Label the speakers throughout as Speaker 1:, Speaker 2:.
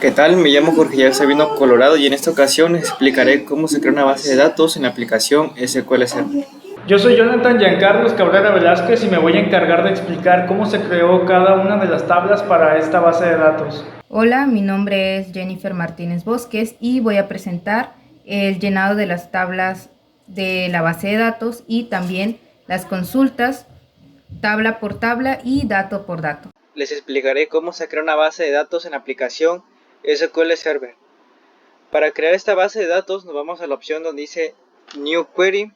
Speaker 1: ¿Qué tal? Me llamo Jorge Javier Sabino Colorado y en esta ocasión les explicaré cómo se crea una base de datos en la aplicación SQL Server.
Speaker 2: Yo soy Jonathan Giancarlos Cabrera Velázquez y me voy a encargar de explicar cómo se creó cada una de las tablas para esta base de datos.
Speaker 3: Hola, mi nombre es Jennifer Martínez Bosques y voy a presentar el llenado de las tablas de la base de datos y también las consultas tabla por tabla y dato por dato.
Speaker 1: Les explicaré cómo se crea una base de datos en la aplicación SQL Server. Para crear esta base de datos nos vamos a la opción donde dice New Query.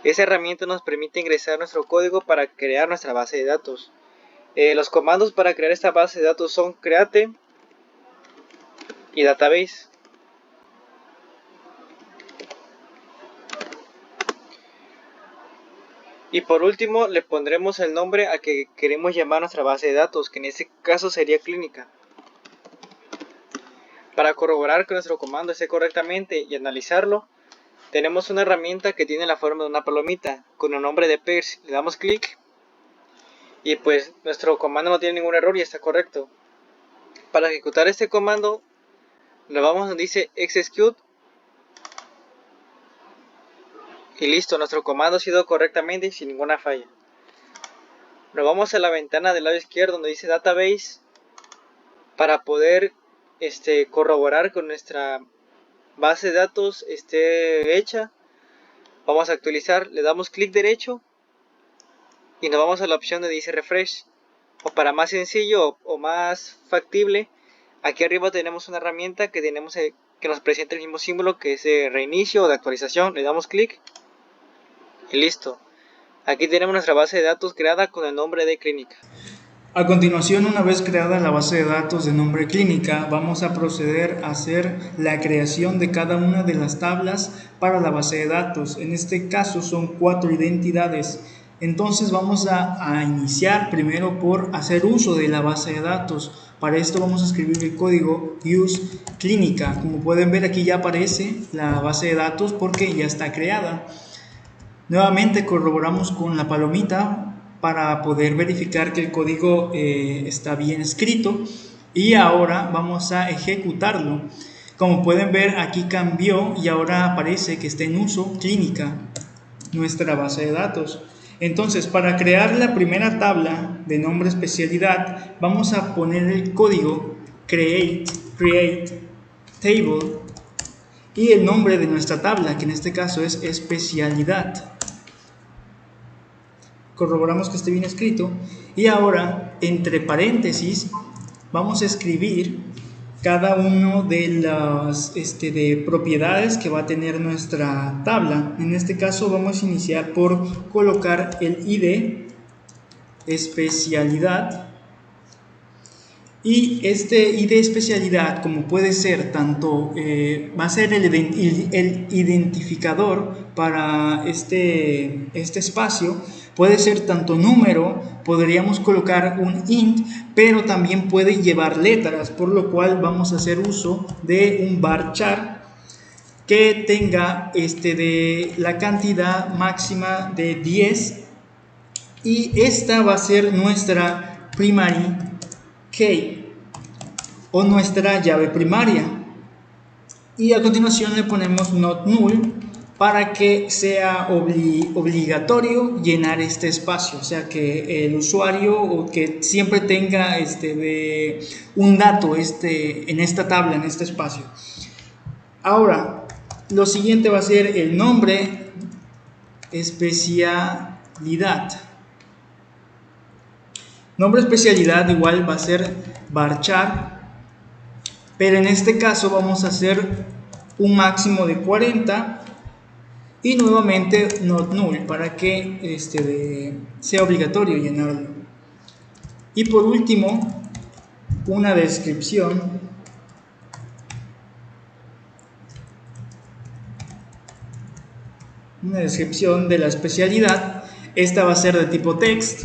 Speaker 1: Esa herramienta nos permite ingresar nuestro código para crear nuestra base de datos. Los comandos para crear esta base de datos son create y database. Y por último le pondremos el nombre a que queremos llamar nuestra base de datos, que en este caso sería clínica. Para corroborar que nuestro comando esté correctamente y analizarlo, tenemos una herramienta que tiene la forma de una palomita con el nombre de Pearce. Le damos clic y pues nuestro comando no tiene ningún error y está correcto. Para ejecutar este comando nos vamos donde dice execute y listo, nuestro comando ha sido correctamente y sin ninguna falla. Nos vamos a la ventana del lado izquierdo donde dice database para poder corroborar que nuestra base de datos esté hecha. Vamos a actualizar, le damos clic derecho y nos vamos a la opción donde dice refresh. O para más sencillo o más factible, aquí arriba tenemos una herramienta que nos presenta el mismo símbolo que es de reinicio o de actualización. Le damos clic y listo. Aquí tenemos nuestra base de datos creada con el nombre de clínica.
Speaker 2: A continuación, una vez creada la base de datos de nombre clínica, vamos a proceder a hacer la creación de cada una de las tablas para la base de datos. En este caso son 4 identidades. Entonces vamos a iniciar primero por hacer uso de la base de datos. Para esto vamos a escribir el código use clínica. Como pueden ver, aquí ya aparece la base de datos porque ya está creada. Nuevamente corroboramos con la palomita para poder verificar que el código está bien escrito y ahora vamos a ejecutarlo. Como pueden ver, aquí cambió y ahora aparece que está en uso clínica nuestra base de datos. Entonces, para crear la primera tabla de nombre especialidad, vamos a poner el código create table y el nombre de nuestra tabla, que en este caso es especialidad. Corroboramos que esté bien escrito y ahora entre paréntesis vamos a escribir cada uno de las propiedades que va a tener nuestra tabla. En este caso vamos a iniciar por colocar el ID especialidad. Y este ID especialidad, como puede ser tanto, va a ser el identificador para este espacio, puede ser tanto número, podríamos colocar un int, pero también puede llevar letras, por lo cual vamos a hacer uso de un varchar que tenga de la cantidad máxima de 10 y esta va a ser nuestra primary key o nuestra llave primaria, y a continuación le ponemos not null para que sea obligatorio llenar este espacio, o sea que el usuario o que siempre tenga un dato en esta tabla, en este espacio. Ahora lo siguiente va a ser el nombre especialidad. Nombre especialidad igual va a ser varchar, pero en este caso vamos a hacer un máximo de 40 y nuevamente not null para que sea obligatorio llenarlo. Y por último, una descripción de la especialidad. Esta va a ser de tipo text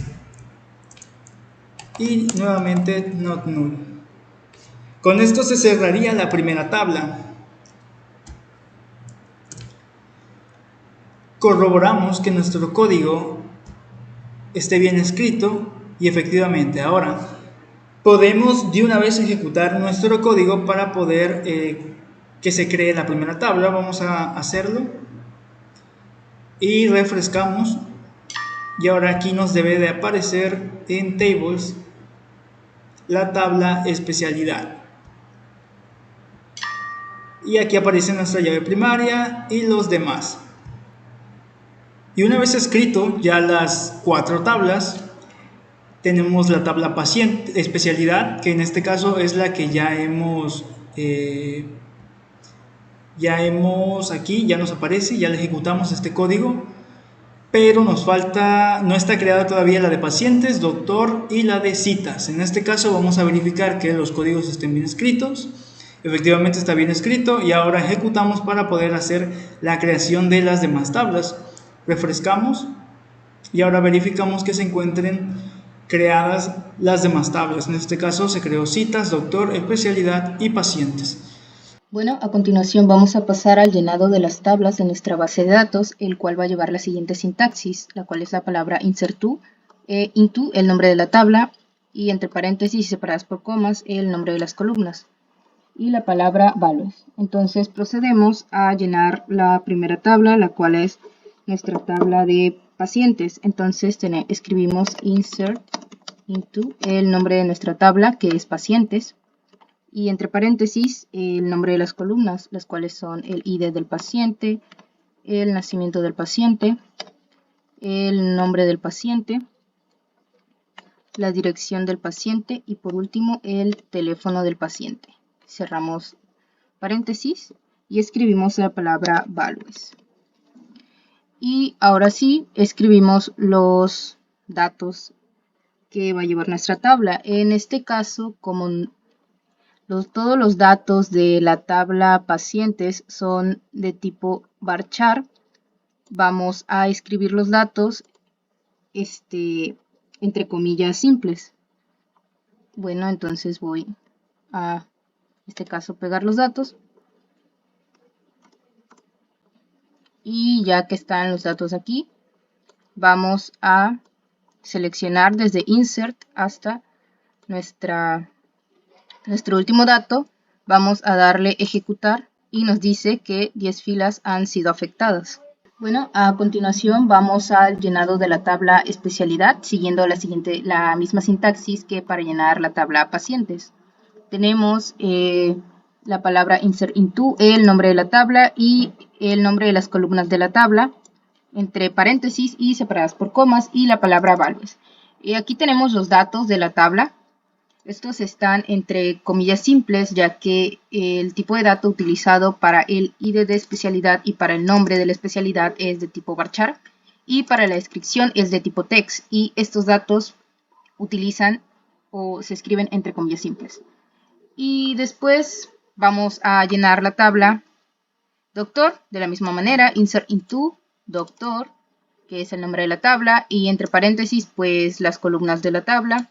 Speaker 2: y nuevamente not null. Con esto se cerraría la primera tabla. Corroboramos que nuestro código esté bien escrito y efectivamente ahora podemos de una vez ejecutar nuestro código para poder que se cree la primera tabla. Vamos a hacerlo y refrescamos, y ahora aquí nos debe de aparecer en Tables la tabla especialidad, y aquí aparece nuestra llave primaria y los demás. Y una vez escrito ya las 4 tablas, tenemos la tabla paciente especialidad, que en este caso es la que ya hemos aquí, ya nos aparece, ya le ejecutamos este código, pero nos falta, no está creada todavía la de pacientes, doctor y la de citas. En este caso vamos a verificar que los códigos estén bien escritos. Efectivamente está bien escrito, y ahora ejecutamos para poder hacer la creación de las demás tablas. Refrescamos y ahora verificamos que se encuentren creadas las demás tablas. En este caso se creó citas, doctor, especialidad y pacientes.
Speaker 3: Bueno, a continuación vamos a pasar al llenado de las tablas de nuestra base de datos, el cual va a llevar la siguiente sintaxis, la cual es la palabra insert to, into el nombre de la tabla, y entre paréntesis separadas por comas el nombre de las columnas, y la palabra values. Entonces procedemos a llenar la primera tabla, la cual es nuestra tabla de pacientes. Entonces escribimos insert into el nombre de nuestra tabla, que es pacientes, y entre paréntesis el nombre de las columnas, las cuales son el ID del paciente, el nacimiento del paciente, el nombre del paciente, la dirección del paciente y por último el teléfono del paciente. Cerramos paréntesis y escribimos la palabra values. Y ahora sí escribimos los datos que va a llevar nuestra tabla. En este caso, como todos los datos de la tabla pacientes son de tipo varchar, vamos a escribir los datos entre comillas simples. Bueno, entonces voy a, en este caso, pegar los datos. Y ya que están los datos aquí, vamos a seleccionar desde Insert hasta nuestro último dato. Vamos a darle Ejecutar y nos dice que 10 filas han sido afectadas. Bueno, a continuación vamos al llenado de la tabla especialidad, siguiendo la misma sintaxis que para llenar la tabla pacientes. Tenemos la palabra insert into, el nombre de la tabla y el nombre de las columnas de la tabla, entre paréntesis y separadas por comas, y la palabra values. Aquí tenemos los datos de la tabla. Estos están entre comillas simples, ya que el tipo de dato utilizado para el ID de especialidad y para el nombre de la especialidad es de tipo varchar, y para la descripción es de tipo text, y estos datos utilizan o se escriben entre comillas simples. Y después vamos a llenar la tabla doctor de la misma manera, insert into doctor, que es el nombre de la tabla, y entre paréntesis pues las columnas de la tabla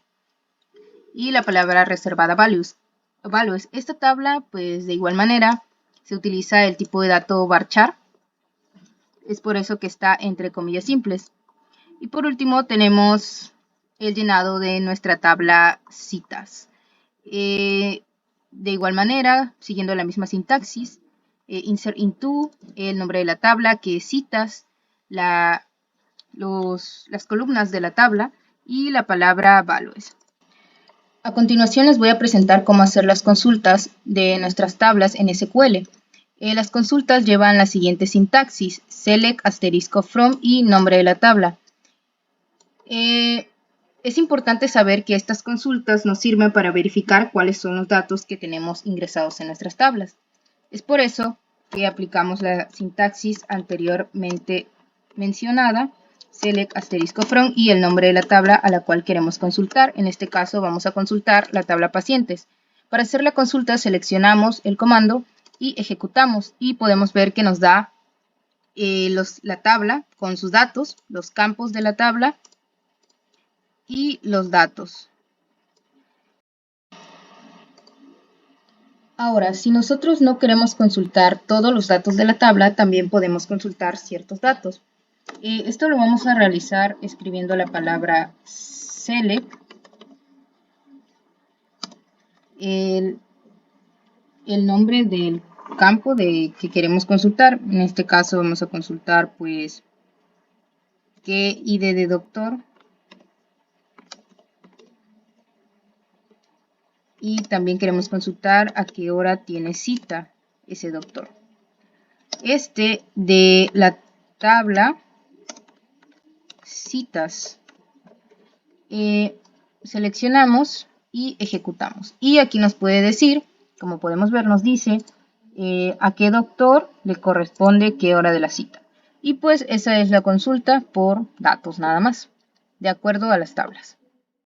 Speaker 3: y la palabra reservada values. Esta tabla pues de igual manera se utiliza el tipo de dato varchar, es por eso que está entre comillas simples. Y por último tenemos el llenado de nuestra tabla citas. De igual manera, siguiendo la misma sintaxis, insert into, el nombre de la tabla, que es citas, las columnas de la tabla y la palabra values. A continuación les voy a presentar cómo hacer las consultas de nuestras tablas en SQL. Las consultas llevan la siguiente sintaxis: select, asterisco, from y nombre de la tabla. Es importante saber que estas consultas nos sirven para verificar cuáles son los datos que tenemos ingresados en nuestras tablas. Es por eso que aplicamos la sintaxis anteriormente mencionada, select asterisco from y el nombre de la tabla a la cual queremos consultar. En este caso vamos a consultar la tabla pacientes. Para hacer la consulta seleccionamos el comando y ejecutamos, y podemos ver que nos da la tabla con sus datos, los campos de la tabla y los datos. Ahora, si nosotros no queremos consultar todos los datos de la tabla, también podemos consultar ciertos datos. Esto lo vamos a realizar escribiendo la palabra select el nombre del campo que queremos consultar. En este caso vamos a consultar pues qué ID de doctor y también queremos consultar a qué hora tiene cita ese doctor. De la tabla citas seleccionamos y ejecutamos, y aquí nos puede decir, como podemos ver, nos dice a qué doctor le corresponde qué hora de la cita, y pues esa es la consulta por datos nada más, de acuerdo a las tablas.